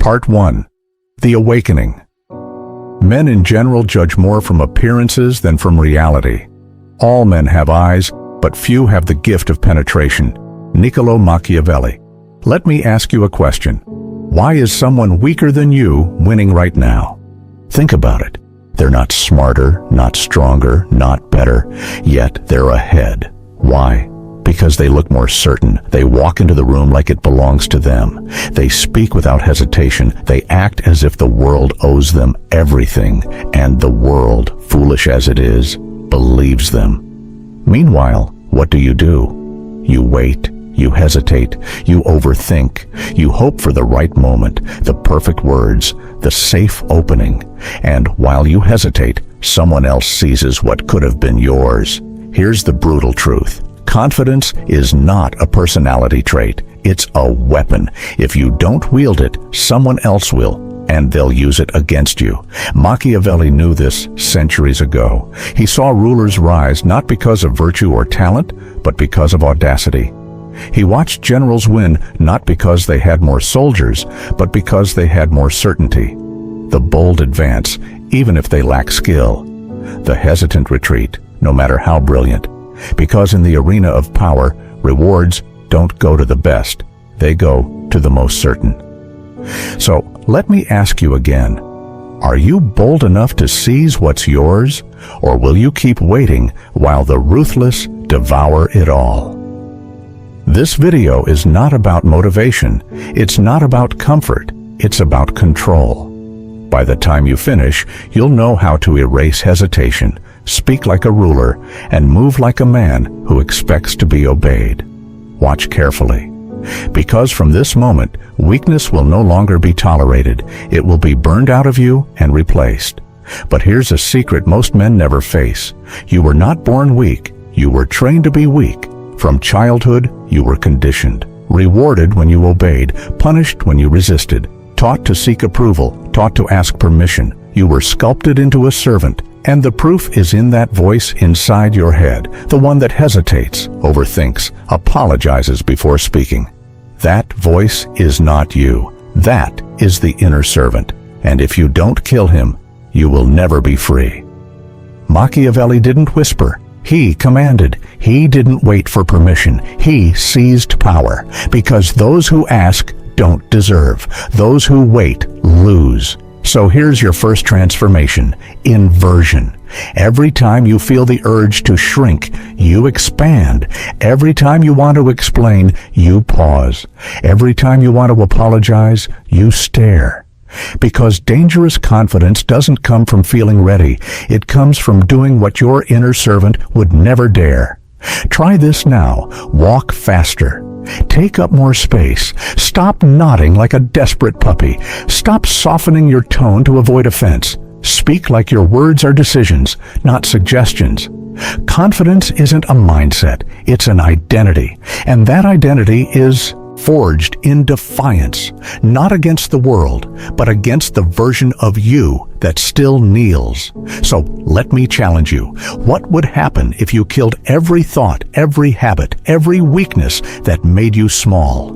Part 1. The Awakening. Men in general judge more from appearances than from reality. All men have eyes, but few have the gift of penetration. Niccolo Machiavelli. Let me ask you a question. Why is someone weaker than you winning right now? Think about it. They're not smarter, not stronger, not better, yet they're ahead. Why? Because they look more certain. They walk into the room like it belongs to them. They speak without hesitation. They act as if the world owes them everything, and the world, foolish as it is, believes them. Meanwhile, what do? You wait. You hesitate, you overthink, you hope for the right moment, the perfect words, the safe opening, and while you hesitate, someone else seizes what could have been yours. Here's the brutal truth. Confidence is not a personality trait, it's a weapon. If you don't wield it, someone else will, and they'll use it against you. Machiavelli knew this centuries ago. He saw rulers rise not because of virtue or talent, but because of audacity. He watched generals win not because they had more soldiers, but because they had more certainty. The bold advance, even if they lack skill. The hesitant retreat, no matter how brilliant. Because in the arena of power, rewards don't go to the best. They go to the most certain. So, let me ask you again. Are you bold enough to seize what's yours, or will you keep waiting while the ruthless devour it all? This video is not about motivation, it's not about comfort, it's about control. By the time you finish, you'll know how to erase hesitation, speak like a ruler, and move like a man who expects to be obeyed. Watch carefully. Because from this moment, weakness will no longer be tolerated. It will be burned out of you and replaced. But here's a secret most men never face. You were not born weak, you were trained to be weak. From childhood, you were conditioned, rewarded when you obeyed, punished when you resisted, taught to seek approval, taught to ask permission. You were sculpted into a servant, and the proof is in that voice inside your head, the one that hesitates, overthinks, apologizes before speaking. That voice is not you. That is the inner servant, and if you don't kill him, you will never be free. Machiavelli didn't whisper. He commanded. He didn't wait for permission. He seized power, because those who ask don't deserve. Those who wait lose. So here's your first transformation, inversion. Every time you feel the urge to shrink, you expand. Every time you want to explain, you pause. Every time you want to apologize, you stare. Because dangerous confidence doesn't come from feeling ready. It comes from doing what your inner servant would never dare. Try this now. Walk faster. Take up more space. Stop nodding like a desperate puppy. Stop softening your tone to avoid offense. Speak like your words are decisions, not suggestions. Confidence isn't a mindset. It's an identity. And that identity is forged in defiance, not against the world, but against the version of you that still kneels. So let me challenge you. What would happen if you killed every thought, every habit, every weakness that made you small?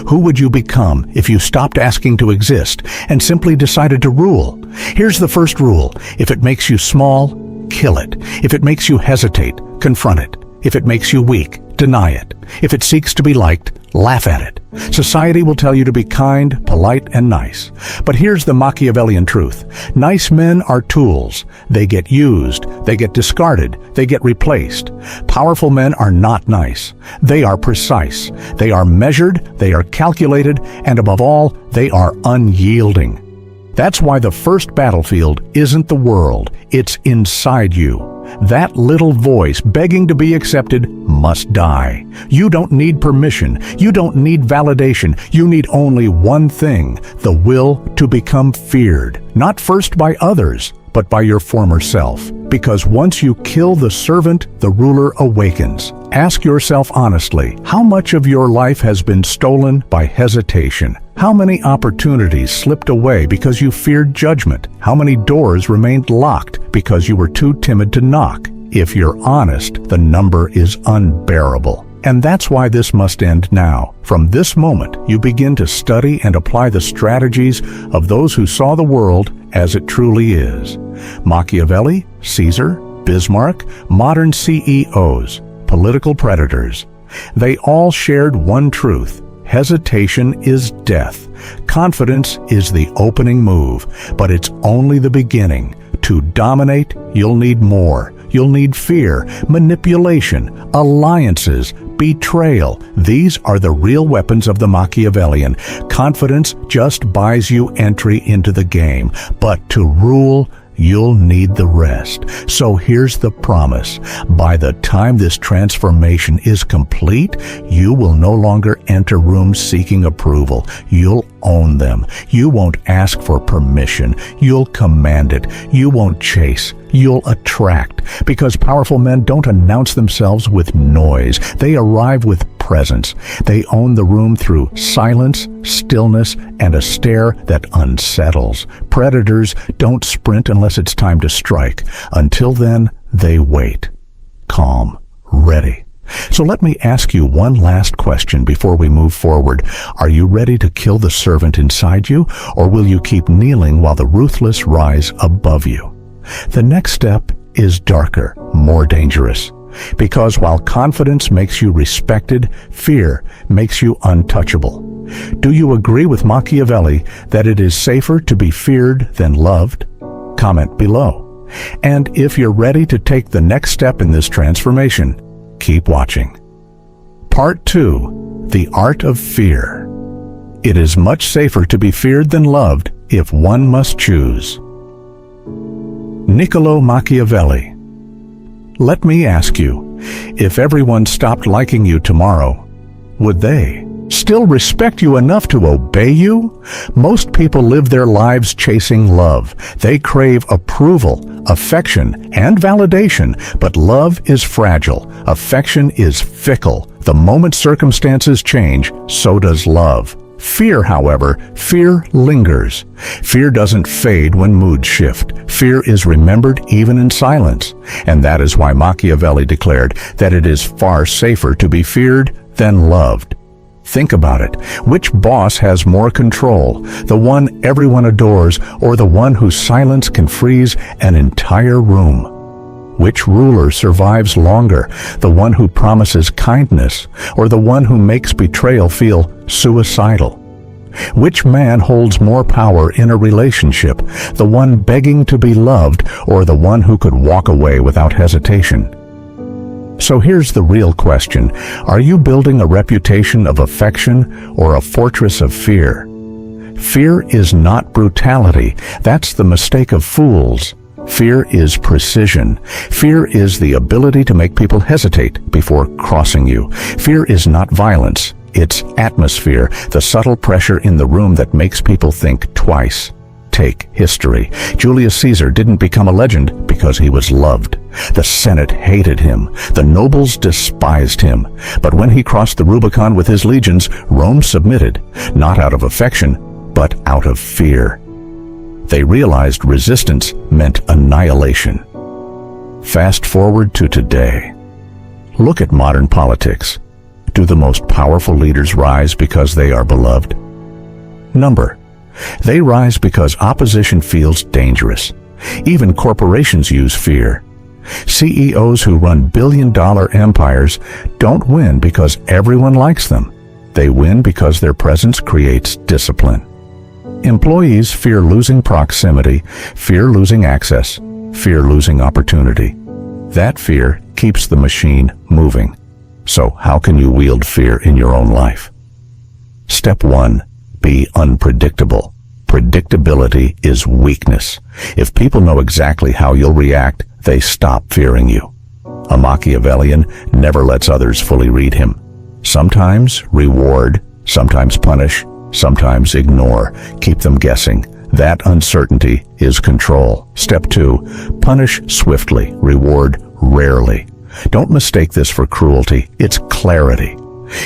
Who would you become if you stopped asking to exist and simply decided to rule? Here's the first rule. If it makes you small, kill it. If it makes you hesitate, confront it. If it makes you weak, deny it. If it seeks to be liked, laugh at it. Society will tell you to be kind, polite, and nice. But here's the Machiavellian truth. Nice men are tools. They get used, they get discarded, they get replaced. Powerful men are not nice. They are precise. They are measured, they are calculated, and above all, they are unyielding. That's why the first battlefield isn't the world, it's inside you. That little voice begging to be accepted must die. You don't need permission. You don't need validation. You need only one thing, the will to become feared, not first by others, but by your former self. Because once you kill the servant, the ruler awakens. Ask yourself honestly, how much of your life has been stolen by hesitation? How many opportunities slipped away because you feared judgment? How many doors remained locked because you were too timid to knock? If you're honest, the number is unbearable. And that's why this must end now. From this moment, you begin to study and apply the strategies of those who saw the world as it truly is. Machiavelli, Caesar, Bismarck, modern CEOs, political predators. They all shared one truth. Hesitation is death. Confidence is the opening move, but it's only the beginning. To dominate, you'll need more. You'll need fear, manipulation, alliances, betrayal. These are the real weapons of the Machiavellian. Confidence just buys you entry into the game, but to rule, you'll need the rest. So here's the promise. By the time this transformation is complete, you will no longer enter rooms seeking approval. You'll own them. You won't ask for permission. You'll command it. You won't chase. You'll attract. Because powerful men don't announce themselves with noise. They arrive with presence. They own the room through silence, stillness, and a stare that unsettles. Predators don't sprint unless it's time to strike. Until then, they wait. Calm. Ready. So let me ask you one last question before we move forward. Are you ready to kill the servant inside you, or will you keep kneeling while the ruthless rise above you? The next step is darker, more dangerous. Because while confidence makes you respected, fear makes you untouchable. Do you agree with Machiavelli that it is safer to be feared than loved? Comment below. And if you're ready to take the next step in this transformation, keep watching. Part 2. The Art of Fear. It is much safer to be feared than loved if one must choose. Niccolo Machiavelli. Let me ask you, if everyone stopped liking you tomorrow, would they still respect you enough to obey you? Most people live their lives chasing love. They crave approval, affection, and validation, but love is fragile. Affection is fickle. The moment circumstances change, so does love. Fear, however, fear lingers. Fear doesn't fade when moods shift. Fear is remembered even in silence. And that is why Machiavelli declared that it is far safer to be feared than loved. Think about it. Which boss has more control? The one everyone adores, or the one whose silence can freeze an entire room? Which ruler survives longer? The one who promises kindness, or the one who makes betrayal feel suicidal? Which man holds more power in a relationship? The one begging to be loved, or the one who could walk away without hesitation? So here's the real question. Are you building a reputation of affection or a fortress of fear? Fear is not brutality. That's the mistake of fools. Fear is precision. Fear is the ability to make people hesitate before crossing you. Fear is not violence. It's atmosphere, the subtle pressure in the room that makes people think twice. Take history. Julius Caesar didn't become a legend because he was loved. The Senate hated him. The nobles despised him. But when he crossed the Rubicon with his legions, Rome submitted, not out of affection, but out of fear. They realized resistance meant annihilation. Fast forward to today. Look at modern politics. Do the most powerful leaders rise because they are beloved? Number. They rise because opposition feels dangerous. Even corporations use fear. CEOs who run billion-dollar empires don't win because everyone likes them. They win because their presence creates discipline. Employees fear losing proximity, fear losing access, fear losing opportunity. That fear keeps the machine moving. So how can you wield fear in your own life? Step 1. Be unpredictable. Predictability is weakness. If people know exactly how you'll react, they stop fearing you. A Machiavellian never lets others fully read him. Sometimes reward, sometimes punish, sometimes ignore. Keep them guessing. That uncertainty is control. Step 2. Punish swiftly, reward rarely. Don't mistake this for cruelty. It's clarity.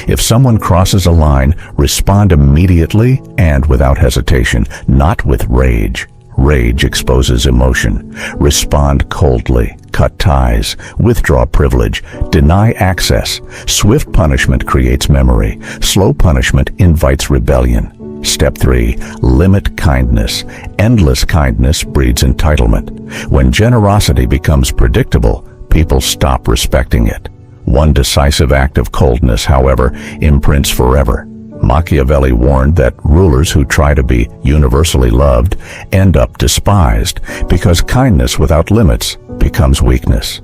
If someone crosses a line, respond immediately and without hesitation, not with rage. Rage exposes emotion. Respond coldly, cut ties, withdraw privilege, deny access. Swift punishment creates memory. Slow punishment invites rebellion. Step 3. Limit kindness. Endless kindness breeds entitlement. When generosity becomes predictable, people stop respecting it. One decisive act of coldness, however, imprints forever. Machiavelli warned that rulers who try to be universally loved end up despised because kindness without limits becomes weakness.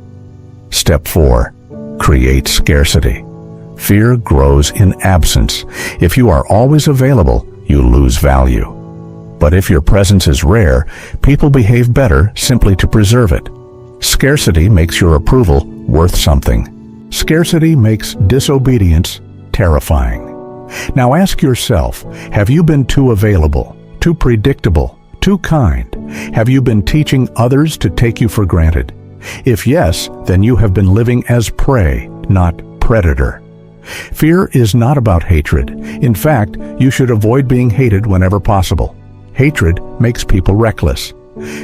Step 4. Create scarcity. Fear grows in absence. If you are always available, you lose value. But if your presence is rare, people behave better simply to preserve it. Scarcity makes your approval worth something. Scarcity makes disobedience terrifying. Now ask yourself, have you been too available, too predictable, too kind? Have you been teaching others to take you for granted? If yes, then you have been living as prey, not predator. Fear is not about hatred. In fact, you should avoid being hated whenever possible. Hatred makes people reckless.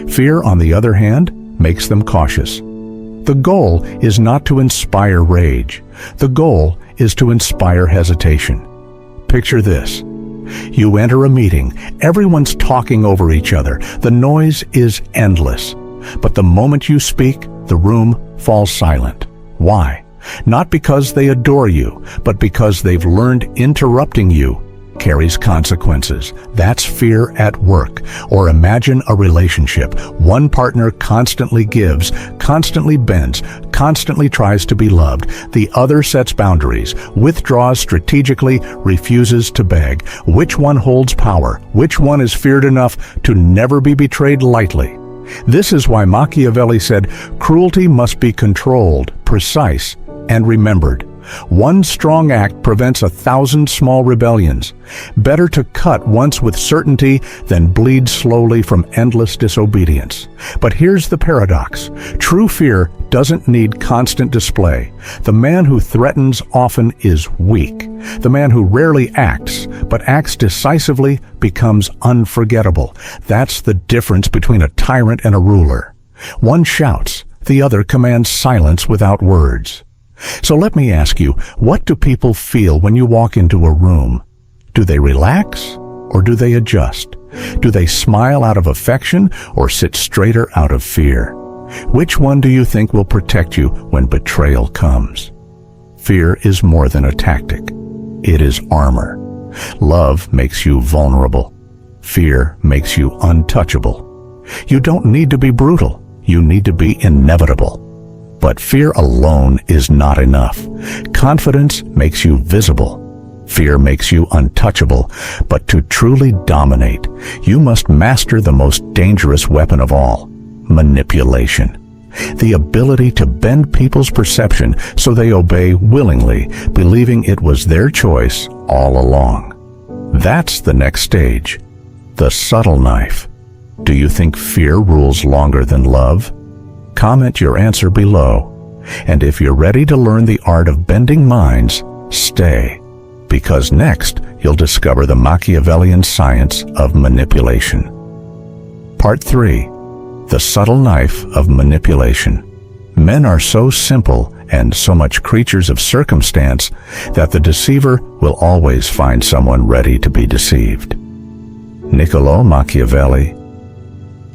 Fear, on the other hand, makes them cautious. The goal is not to inspire rage. The goal is to inspire hesitation. Picture this. You enter a meeting. Everyone's talking over each other. The noise is endless. But the moment you speak, the room falls silent. Why? Not because they adore you, but because they've learned interrupting you carries consequences. That's fear at work. Or imagine a relationship. One partner constantly gives, constantly bends, constantly tries to be loved. The other sets boundaries, withdraws strategically, refuses to beg. Which one holds power? Which one is feared enough to never be betrayed lightly? This is why Machiavelli said, cruelty must be controlled, precise, and remembered. One strong act prevents 1,000 small rebellions. Better to cut once with certainty than bleed slowly from endless disobedience. But here's the paradox. True fear doesn't need constant display. The man who threatens often is weak. The man who rarely acts, but acts decisively, becomes unforgettable. That's the difference between a tyrant and a ruler. One shouts, the other commands silence without words. So let me ask you, what do people feel when you walk into a room? Do they relax or do they adjust? Do they smile out of affection or sit straighter out of fear? Which one do you think will protect you when betrayal comes? Fear is more than a tactic. It is armor. Love makes you vulnerable. Fear makes you untouchable. You don't need to be brutal. You need to be inevitable. But fear alone is not enough. Confidence makes you visible. Fear makes you untouchable. But to truly dominate, you must master the most dangerous weapon of all, manipulation. The ability to bend people's perception so they obey willingly, believing it was their choice all along. That's the next stage, the subtle knife. Do you think fear rules longer than love? Comment your answer below. And if you're ready to learn the art of bending minds, stay. Because next, you'll discover the Machiavellian science of manipulation. Part 3. The subtle knife of manipulation. Men are so simple and so much creatures of circumstance that the deceiver will always find someone ready to be deceived. Niccolo Machiavelli.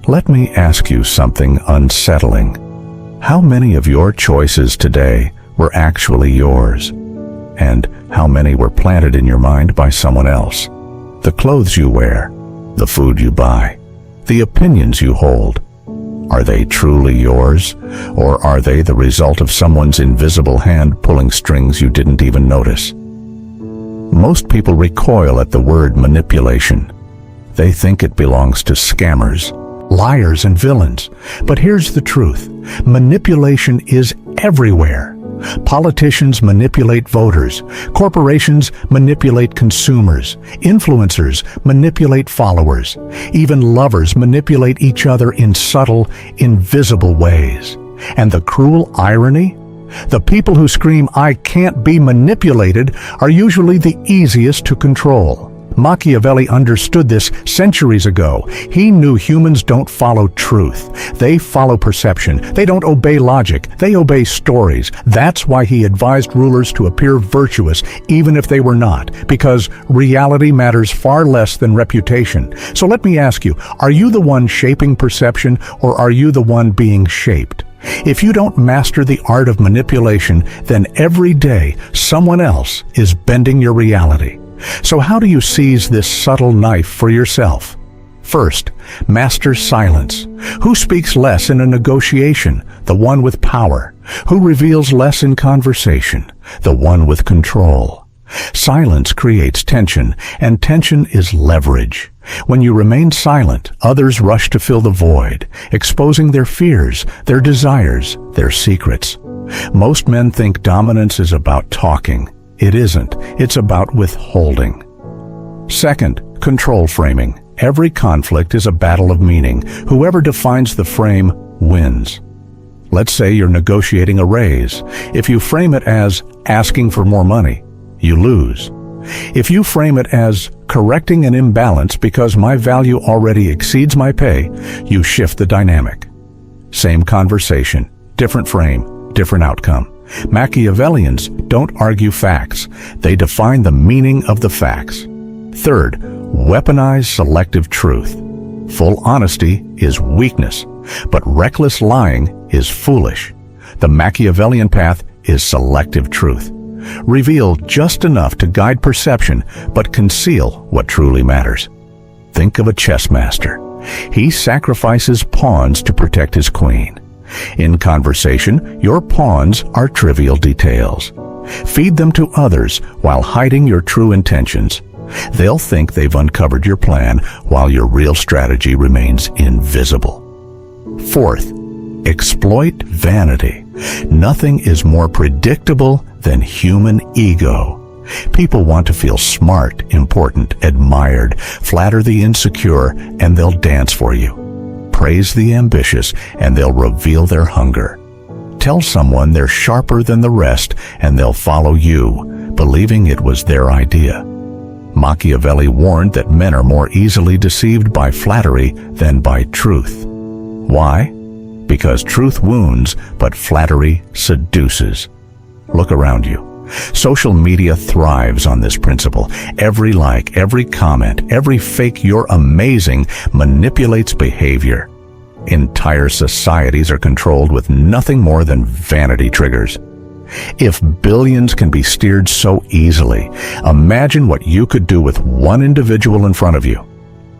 Let me ask you something unsettling. How many of your choices today were actually yours? And how many were planted in your mind by someone else? The clothes you wear, the food you buy, the opinions you hold. Are they truly yours, or are they the result of someone's invisible hand pulling strings you didn't even notice? Most people recoil at the word manipulation. They think it belongs to scammers, liars, and villains. But here's the truth. Manipulation is everywhere. Politicians manipulate voters. Corporations manipulate consumers. Influencers manipulate followers. Even lovers manipulate each other in subtle, invisible ways. And the cruel irony? The people who scream, "I can't be manipulated," are usually the easiest to control. Machiavelli understood this centuries ago. He knew humans don't follow truth. They follow perception. They don't obey logic. They obey stories. That's why he advised rulers to appear virtuous, even if they were not, because reality matters far less than reputation. So let me ask you, are you the one shaping perception, or are you the one being shaped? If you don't master the art of manipulation, then every day someone else is bending your reality. So how do you seize this subtle knife for yourself? First, master silence. Who speaks less in a negotiation? The one with power. Who reveals less in conversation? The one with control. Silence creates tension, and tension is leverage. When you remain silent, others rush to fill the void, exposing their fears, their desires, their secrets. Most men think dominance is about talking. It isn't. It's about withholding. Second, control framing. Every conflict is a battle of meaning. Whoever defines the frame wins. Let's say you're negotiating a raise. If you frame it as asking for more money, you lose. If you frame it as correcting an imbalance because my value already exceeds my pay, you shift the dynamic. Same conversation, different frame, different outcome. Machiavellians don't argue facts. They define the meaning of the facts. Third, weaponize selective truth. Full honesty is weakness, but reckless lying is foolish. The Machiavellian path is selective truth. Reveal just enough to guide perception, but conceal what truly matters. Think of a chess master. He sacrifices pawns to protect his queen. In conversation, your pawns are trivial details. Feed them to others while hiding your true intentions. They'll think they've uncovered your plan while your real strategy remains invisible. Fourth, exploit vanity. Nothing is more predictable than human ego. People want to feel smart, important, admired. Flatter the insecure, and they'll dance for you. Praise the ambitious, and they'll reveal their hunger. Tell someone they're sharper than the rest, and they'll follow you, believing it was their idea. Machiavelli warned that men are more easily deceived by flattery than by truth. Why? Because truth wounds, but flattery seduces. Look around you. Social media thrives on this principle. Every like, every comment, every fake "you're amazing" manipulates behavior. Entire societies are controlled with nothing more than vanity triggers. If billions can be steered so easily, imagine what you could do with one individual in front of you.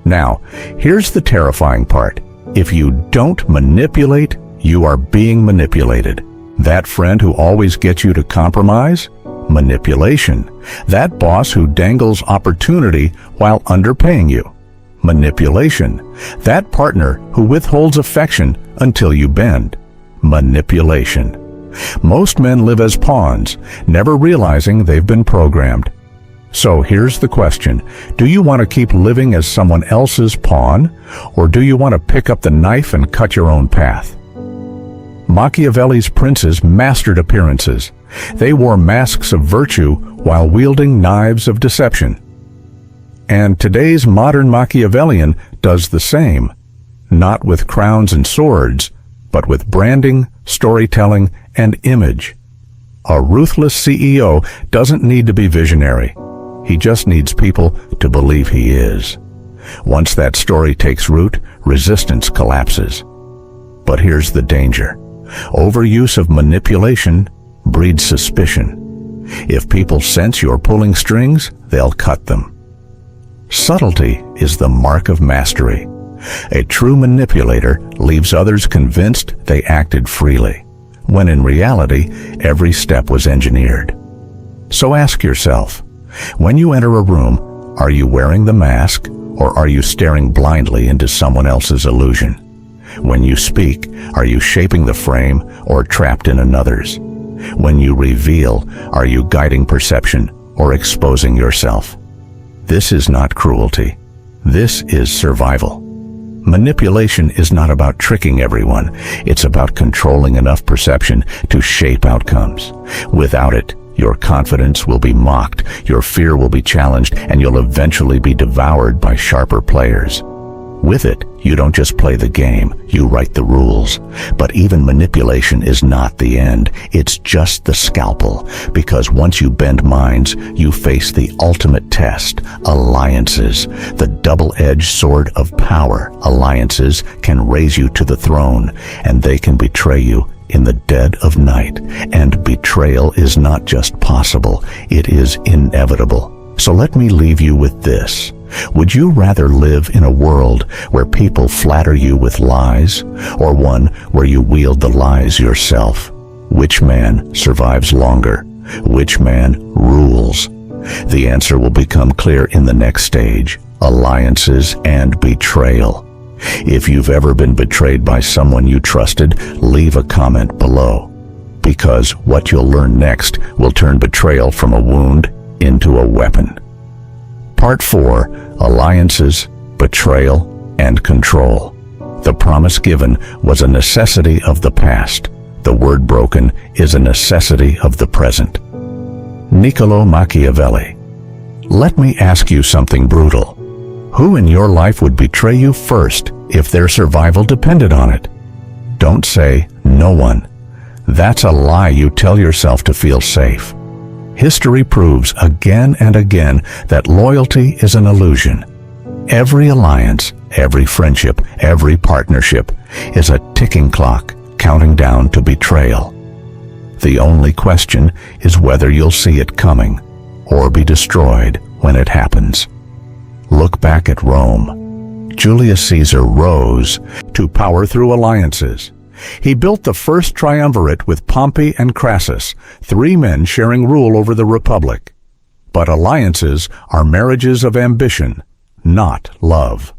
Now, here's the terrifying part. If you don't manipulate, you are being manipulated. That friend who always gets you to compromise? Manipulation. That boss who dangles opportunity while underpaying you? Manipulation. That partner who withholds affection until you bend? Manipulation. Most men live as pawns, never realizing they've been programmed. So here's the question. Do you want to keep living as someone else's pawn, or do you want to pick up the knife and cut your own path? Machiavelli's princes mastered appearances. They wore masks of virtue while wielding knives of deception. And today's modern Machiavellian does the same, not with crowns and swords, but with branding, storytelling, and image. A ruthless CEO doesn't need to be visionary. He just needs people to believe he is. Once that story takes root, resistance collapses. But here's the danger. Overuse of manipulation breeds suspicion. If people sense you're pulling strings, they'll cut them. Subtlety is the mark of mastery. A true manipulator leaves others convinced they acted freely, when in reality, every step was engineered. So ask yourself, when you enter a room, are you wearing the mask, or are you staring blindly into someone else's illusion? When you speak, are you shaping the frame or trapped in another's? When you reveal, are you guiding perception or exposing yourself? This is not cruelty. This is survival. Manipulation is not about tricking everyone. It's about controlling enough perception to shape outcomes. Without it, Your confidence will be mocked, your fear will be challenged, and you'll eventually be devoured by sharper players. With it, you don't just play the game, you write the rules. But even manipulation is not the end. It's just the scalpel, because once you bend minds, you face the ultimate test, alliances. The double-edged sword of power. Alliances can raise you to the throne, and they can betray you in the dead of night. And betrayal is not just possible, it is inevitable. So let me leave you with this. Would you rather live in a world where people flatter you with lies, or one where you wield the lies yourself? Which man survives longer? Which man rules? The answer will become clear in the next stage: alliances and betrayal. If you've ever been betrayed by someone you trusted, leave a comment below, because what you'll learn next will turn betrayal from a wound into a weapon. Part 4. Alliances, Betrayal, and Control. The promise given was a necessity of the past. The word broken is a necessity of the present. Niccolo Machiavelli. Let me ask you something brutal. Who in your life would betray you first if their survival depended on it? Don't say, no one. That's a lie you tell yourself to feel safe. History proves again and again that loyalty is an illusion. Every alliance, every friendship, every partnership is a ticking clock counting down to betrayal. The only question is whether you'll see it coming or be destroyed when it happens. Look back at Rome. Julius Caesar rose to power through alliances. He built the first triumvirate with Pompey and Crassus, 3 men sharing rule over the Republic. But alliances are marriages of ambition, not love.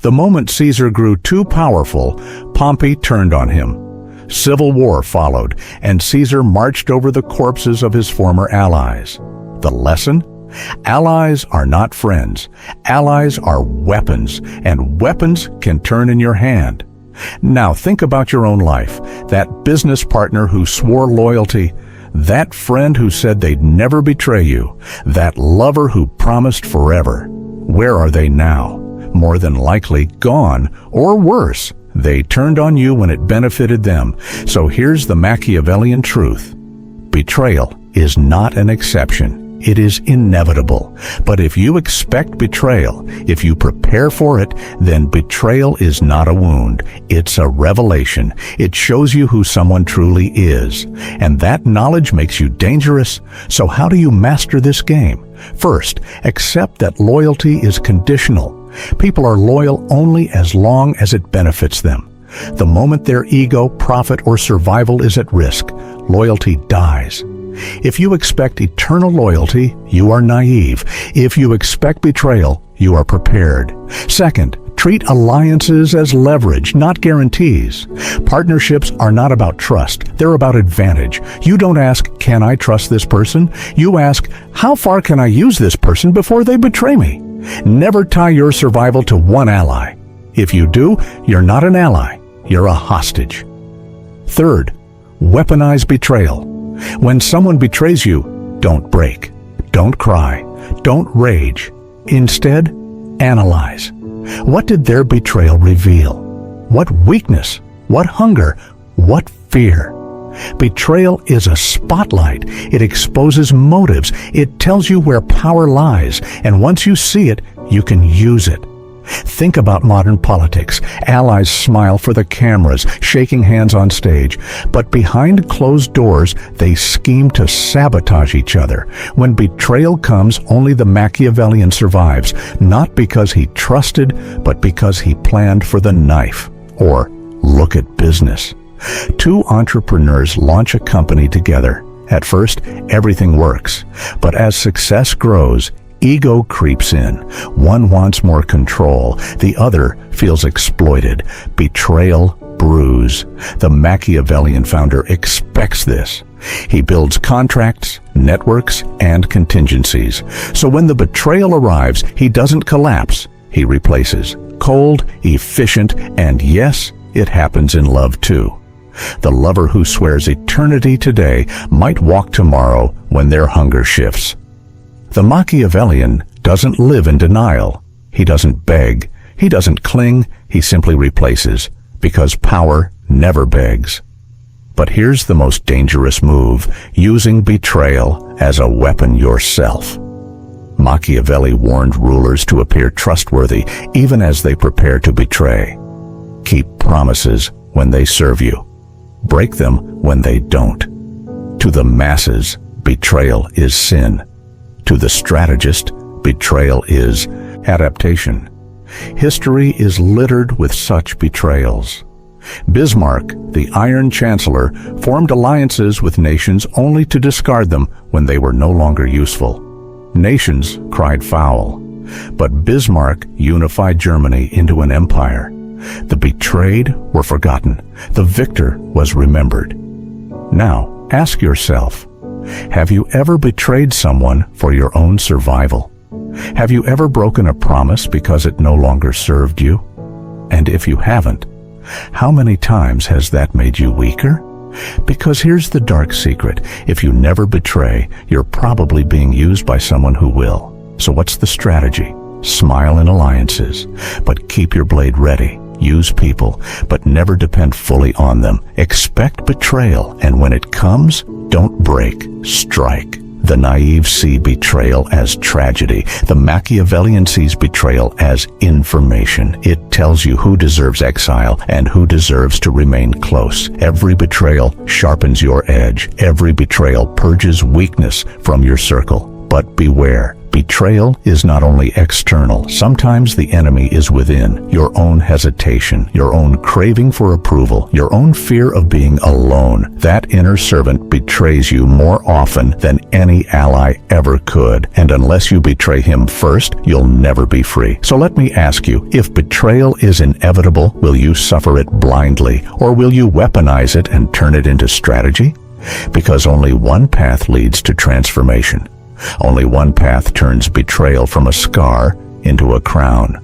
The moment Caesar grew too powerful, Pompey turned on him. Civil war followed, and Caesar marched over the corpses of his former allies. The lesson? Allies are not friends. Allies are weapons, and weapons can turn in your hand. Now think about your own life. That business partner who swore loyalty, that friend who said they'd never betray you, that lover who promised forever. Where are they now? More than likely gone, or worse, they turned on you when it benefited them. So here's the Machiavellian truth. Betrayal is not an exception. It is inevitable. But if you expect betrayal, if you prepare for it, then betrayal is not a wound. It's a revelation. It shows you who someone truly is. And that knowledge makes you dangerous. So how do you master this game? First, accept that loyalty is conditional. People are loyal only as long as it benefits them. The moment their ego, profit, or survival is at risk, loyalty dies. If you expect eternal loyalty, you are naive. If you expect betrayal, you are prepared. Second, treat alliances as leverage, not guarantees. Partnerships are not about trust. They're about advantage. You don't ask, can I trust this person? You ask, how far can I use this person before they betray me? Never tie your survival to one ally. If you do, you're not an ally. You're a hostage. Third, weaponize betrayal. When someone betrays you, don't break, don't cry, don't rage. Instead, analyze. What did their betrayal reveal? What weakness? What hunger? What fear? Betrayal is a spotlight. It exposes motives. It tells you where power lies, and once you see it, you can use it. Think about modern politics. Allies smile for the cameras, shaking hands on stage. But behind closed doors, they scheme to sabotage each other. When betrayal comes, only the Machiavellian survives, not because he trusted, but because he planned for the knife. Or look at business. 2 entrepreneurs launch a company together. At first, everything works. But as success grows, ego creeps in. One wants more control. The other feels exploited. Betrayal brews. The Machiavellian founder expects this. He builds contracts, networks, and contingencies. So when the betrayal arrives, he doesn't collapse. He replaces. Cold, efficient, and yes, it happens in love too. The lover who swears eternity today might walk tomorrow when their hunger shifts. The Machiavellian doesn't live in denial. He doesn't beg. He doesn't cling. He simply replaces, because power never begs. But here's the most dangerous move, using betrayal as a weapon yourself. Machiavelli warned rulers to appear trustworthy even as they prepare to betray. Keep promises when they serve you. Break them when they don't. To the masses, betrayal is sin. To the strategist, betrayal is adaptation. History is littered with such betrayals. Bismarck, the Iron Chancellor, formed alliances with nations only to discard them when they were no longer useful. Nations cried foul, but Bismarck unified Germany into an empire. The betrayed were forgotten. The victor was remembered. Now, ask yourself, have you ever betrayed someone for your own survival? Have you ever broken a promise because it no longer served you? And if you haven't, how many times has that made you weaker? Because here's the dark secret. If you never betray, you're probably being used by someone who will. So what's the strategy? Smile in alliances, but keep your blade ready. Use people, but never depend fully on them. Expect betrayal, and when it comes, don't break, strike. The naive see betrayal as tragedy. The Machiavellian sees betrayal as information. It tells you who deserves exile and who deserves to remain close. Every betrayal sharpens your edge. Every betrayal purges weakness from your circle. But beware. Betrayal is not only external. Sometimes the enemy is within. Your own hesitation, your own craving for approval, your own fear of being alone. That inner servant betrays you more often than any ally ever could. And unless you betray him first, you'll never be free. So let me ask you, if betrayal is inevitable, will you suffer it blindly, or will you weaponize it and turn it into strategy? Because only one path leads to transformation. Only one path turns betrayal from a scar into a crown.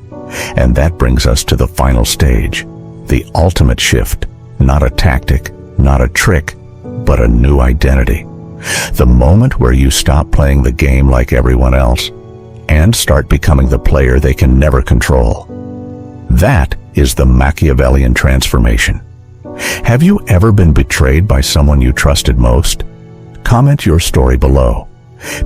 And that brings us to the final stage, the ultimate shift. Not a tactic, not a trick, but a new identity. The moment where you stop playing the game like everyone else and start becoming the player they can never control. That is the Machiavellian transformation. Have you ever been betrayed by someone you trusted most? Comment your story below.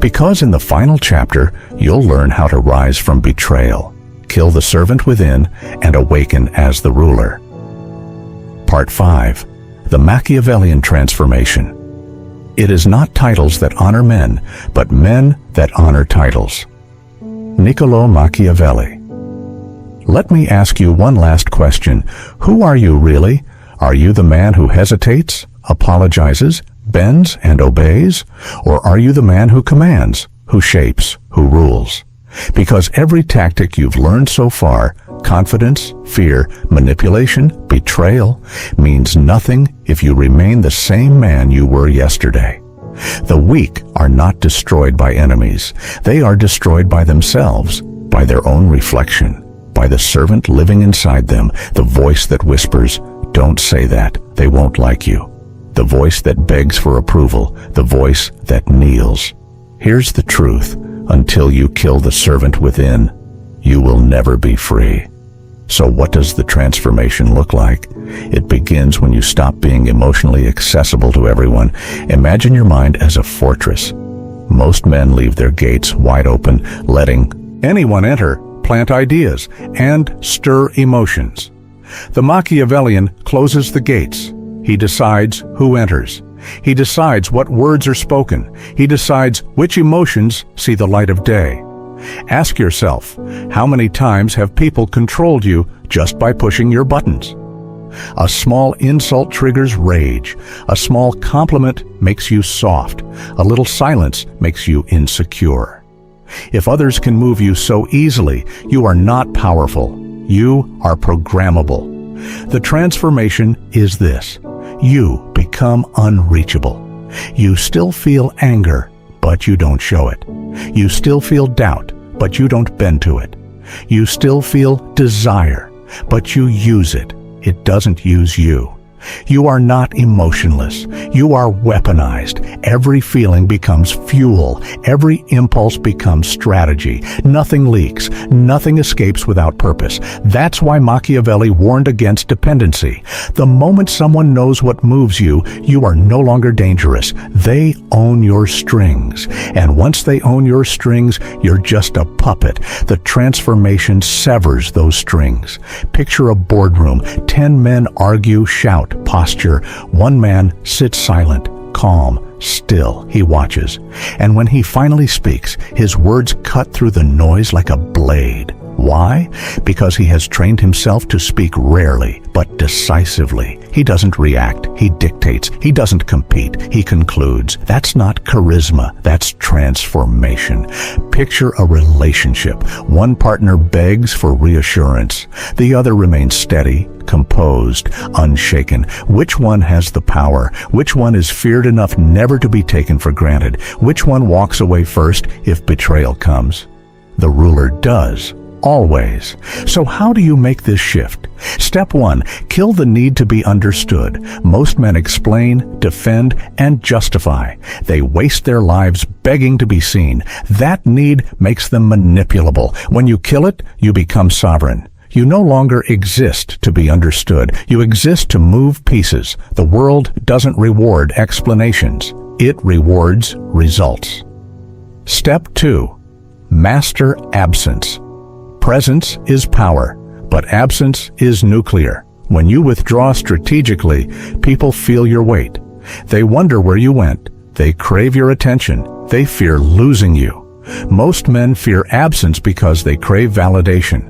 Because in the final chapter, you'll learn how to rise from betrayal, kill the servant within, and awaken as the ruler. Part 5. The Machiavellian Transformation. It is not titles that honor men, but men that honor titles. Niccolo Machiavelli. Let me ask you one last question. Who are you really? Are you the man who hesitates, apologizes, bends and obeys? Or are you the man who commands, who shapes, who rules? Because every tactic you've learned so far, confidence, fear, manipulation, betrayal, means nothing if you remain the same man you were yesterday. The weak are not destroyed by enemies. They are destroyed by themselves, by their own reflection, by the servant living inside them, the voice that whispers, "Don't say that, they won't like you." The voice that begs for approval, the voice that kneels. Here's the truth. Until you kill the servant within, you will never be free. So what does the transformation look like? It begins when you stop being emotionally accessible to everyone. Imagine your mind as a fortress. Most men leave their gates wide open, letting anyone enter, plant ideas, and stir emotions. The Machiavellian closes the gates. He decides who enters. He decides what words are spoken. He decides which emotions see the light of day. Ask yourself, how many times have people controlled you just by pushing your buttons? A small insult triggers rage. A small compliment makes you soft. A little silence makes you insecure. If others can move you so easily, you are not powerful. You are programmable. The transformation is this. You become unreachable. You still feel anger, but you don't show it. You still feel doubt, but you don't bend to it. You still feel desire, but you use it. It doesn't use you. You are not emotionless. You are weaponized. Every feeling becomes fuel. Every impulse becomes strategy. Nothing leaks. Nothing escapes without purpose. That's why Machiavelli warned against dependency. The moment someone knows what moves you, you are no longer dangerous. They own your strings. And once they own your strings, you're just a puppet. The transformation severs those strings. Picture a boardroom. 10 men argue, shout, posture. One man sits silent, calm, still. He watches. And when he finally speaks, his words cut through the noise like a blade. Why? Because he has trained himself to speak rarely, but decisively. He doesn't react. He dictates. He doesn't compete. He concludes. That's not charisma. That's transformation. Picture a relationship. One partner begs for reassurance. The other remains steady, composed, unshaken. Which one has the power? Which one is feared enough never to be taken for granted? Which one walks away first if betrayal comes? The ruler does. Always. So how do you make this shift? Step 1. Kill the need to be understood. Most men explain, defend, and justify. They waste their lives begging to be seen. That need makes them manipulable. When you kill it, you become sovereign. You no longer exist to be understood. You exist to move pieces. The world doesn't reward explanations. It rewards results. Step 2. Master absence. Presence is power, but absence is nuclear. When you withdraw strategically, people feel your weight. They wonder where you went. They crave your attention. They fear losing you. Most men fear absence because they crave validation.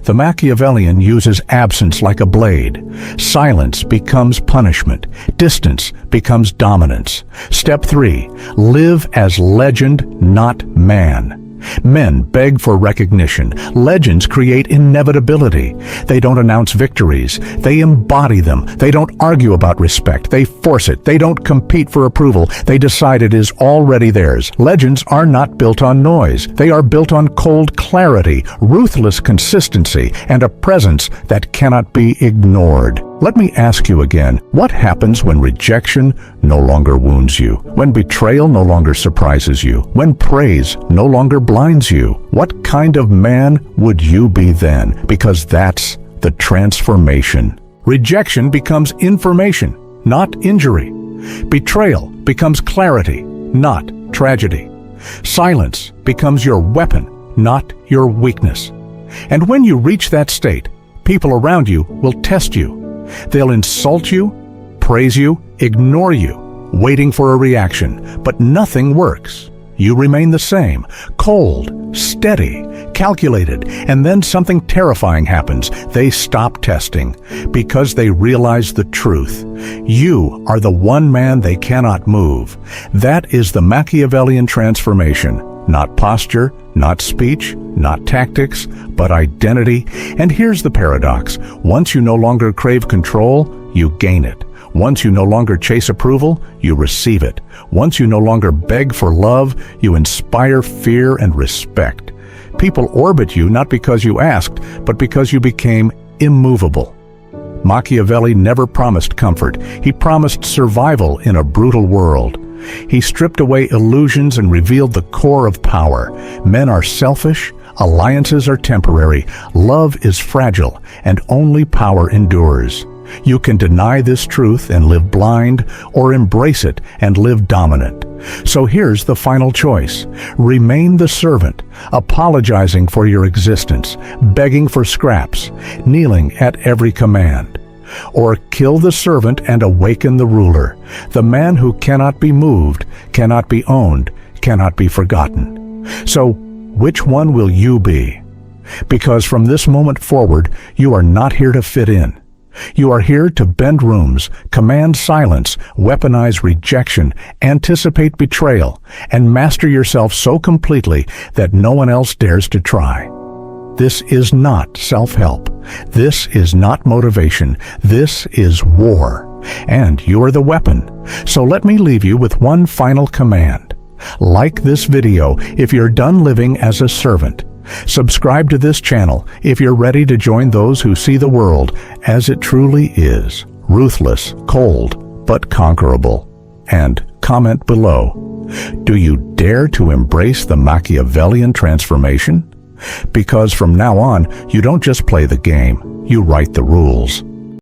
The Machiavellian uses absence like a blade. Silence becomes punishment. Distance becomes dominance. Step 3. Live as legend, not man. Men beg for recognition. Legends create inevitability. They don't announce victories. They embody them. They don't argue about respect. They force it. They don't compete for approval. They decide it is already theirs. Legends are not built on noise. They are built on cold clarity, ruthless consistency, and a presence that cannot be ignored. Let me ask you again, what happens when rejection no longer wounds you? When betrayal no longer surprises you? When praise no longer blinds you? What kind of man would you be then? Because that's the transformation. Rejection becomes information, not injury. Betrayal becomes clarity, not tragedy. Silence becomes your weapon, not your weakness. And when you reach that state, people around you will test you. They'll insult you, praise you, ignore you, waiting for a reaction, but nothing works. You remain the same, cold, steady, calculated, and then something terrifying happens. They stop testing because they realize the truth. You are the one man they cannot move. That is the Machiavellian transformation. Not posture, not speech, not tactics, but identity. And here's the paradox. Once you no longer crave control, you gain it. Once you no longer chase approval, you receive it. Once you no longer beg for love, you inspire fear and respect. People orbit you not because you asked, but because you became immovable. Machiavelli never promised comfort. He promised survival in a brutal world. He stripped away illusions and revealed the core of power. Men are selfish, alliances are temporary, love is fragile, and only power endures. You can deny this truth and live blind, or embrace it and live dominant. So here's the final choice. Remain the servant, apologizing for your existence, begging for scraps, kneeling at every command. Or kill the servant and awaken the ruler, the man who cannot be moved, cannot be owned, cannot be forgotten. So, which one will you be? Because from this moment forward, you are not here to fit in. You are here to bend rooms, command silence, weaponize rejection, anticipate betrayal, and master yourself so completely that no one else dares to try. This is not self-help. This is not motivation. This is war. And you are the weapon. So let me leave you with one final command. Like this video if you're done living as a servant. Subscribe to this channel if you're ready to join those who see the world as it truly is. ruthless, cold, but conquerable. And comment below. Do you dare to embrace the Machiavellian transformation? Because from now on, you don't just play the game, you write the rules.